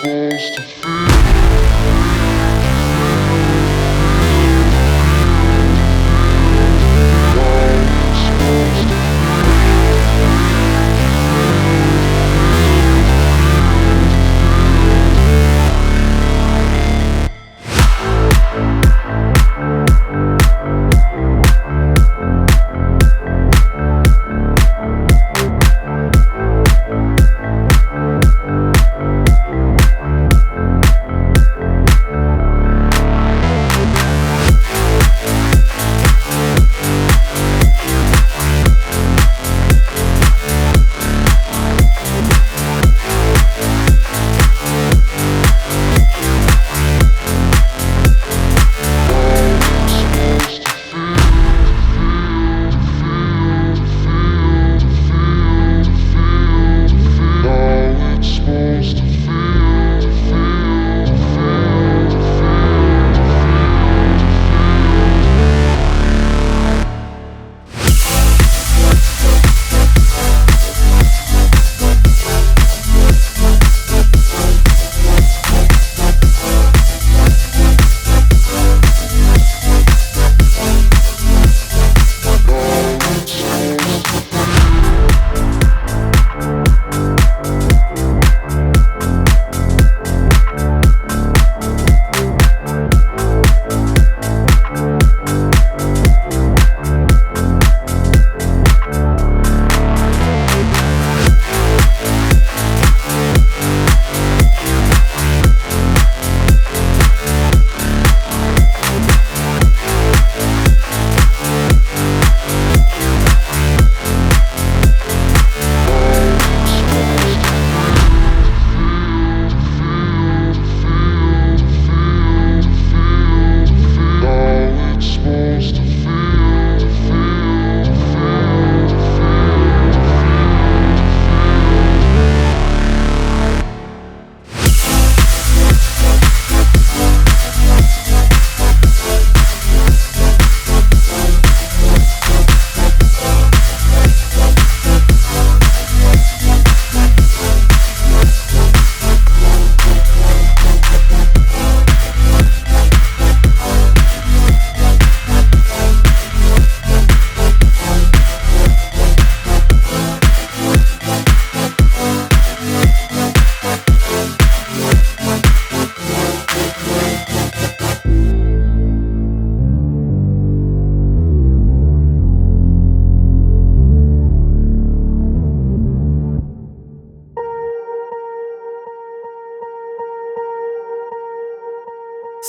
supposed to feel?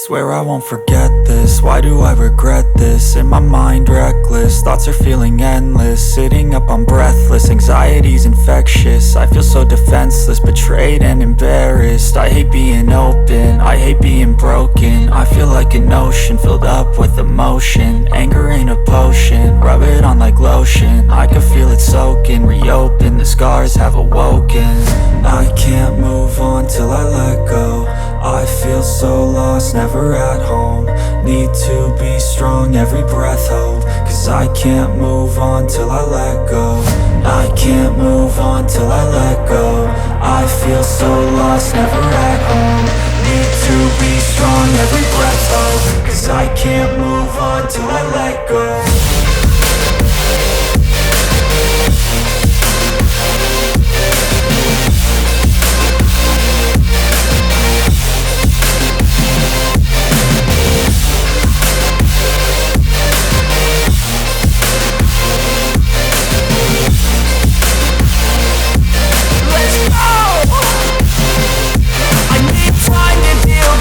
Swear I won't forget this, why do I regret this? In my mind reckless, thoughts are feeling endless. Sitting up I'm breathless, anxiety's infectious. I feel so defenseless, betrayed and embarrassed. I hate being open, I hate being broken. I feel like an ocean filled up with emotion. Anger ain't a potion, rub it on like lotion. I can feel it soaking, reopen, the scars have awoken. I can't move on till I let go. I feel so lost, never at home. Need to be strong, every breath hold. Cause I can't move on till I let go. I can't move on till I let go. I feel so lost, never at home. Need to be strong, every breath hold. Cause I can't move on till I let go.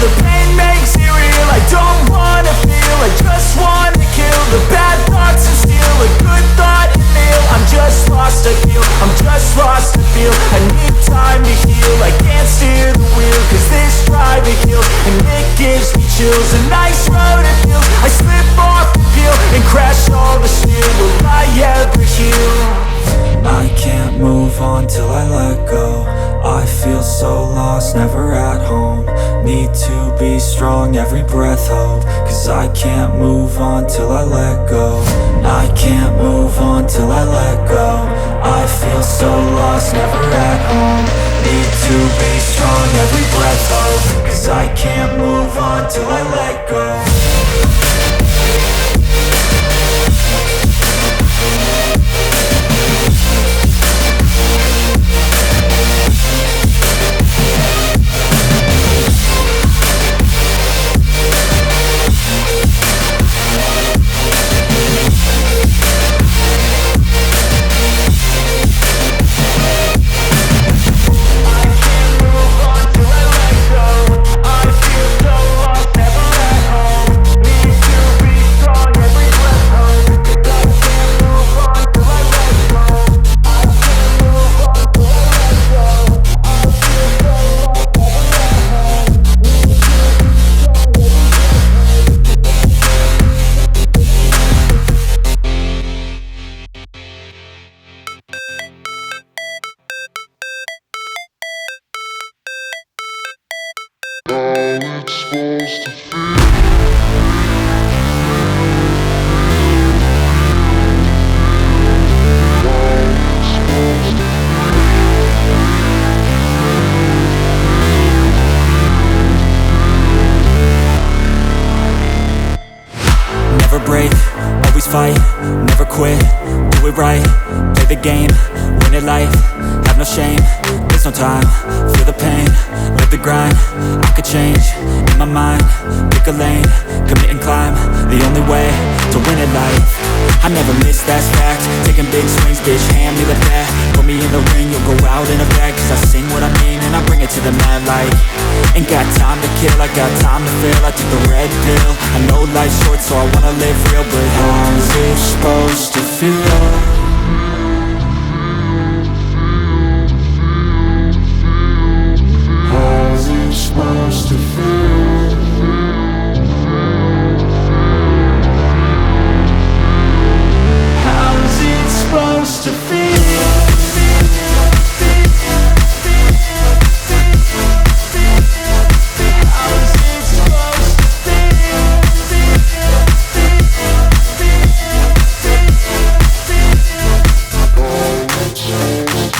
The pain makes it real, I don't wanna feel, I just wanna kill the bad thoughts and steal a good thought and feel. I'm just lost, I feel, I'm just lost, I feel. I need time to heal, I can't steer the wheel. Cause this drive to kill, and it gives me chills. A nice road it feels, I slip off the peel and crash all the steel. Will I ever heal? I can't move on till I let go. I feel so lost, never at home. Need to be strong, every breath hold. Cause I can't move on till I let go. I can't move on till I let go. I feel so lost, never at home. Need to be strong every breath hold, 'cause I can't move on till I let go. Never break, always fight, never quit, do it right, play the game, win it life, have no shame, there's no time, feel the pain, live the grind, I could change, in my mind, pick a lane, commit and climb, the only way to win it life. I never miss, that's fact, taking big swings, bitch, hand me the bat, put me in the ring, you'll go out in a bag, 'cause I sing what I mean and I bring it to the mad light. Ain't got time to kill, I got time to feel, I took the red pill, I know life's short so I wanna live real, but how's it supposed to feel? How's it supposed to feel? How's it supposed to feel?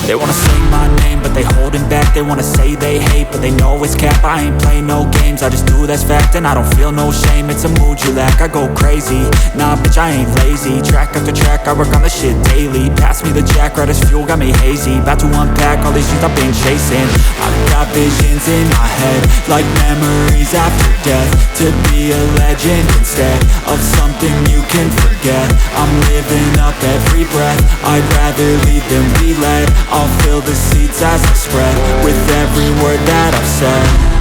They wanna say my name, but they holding back. They wanna say they hate, but they know it's cap. I ain't play no games, I just do, that's fact. And I don't feel no shame, it's a mood you lack. I go crazy, nah bitch I ain't lazy. Track after track, I work on this shit daily. Pass me the jack, right as fuel, got me hazy. About to unpack all these things I've been chasing. I've got visions in my head, like memories after death. To be a legend instead of something you can forget. I'm living up every breath, I'd rather lead than be led. I'll fill the seats as I spread with every word that I've said.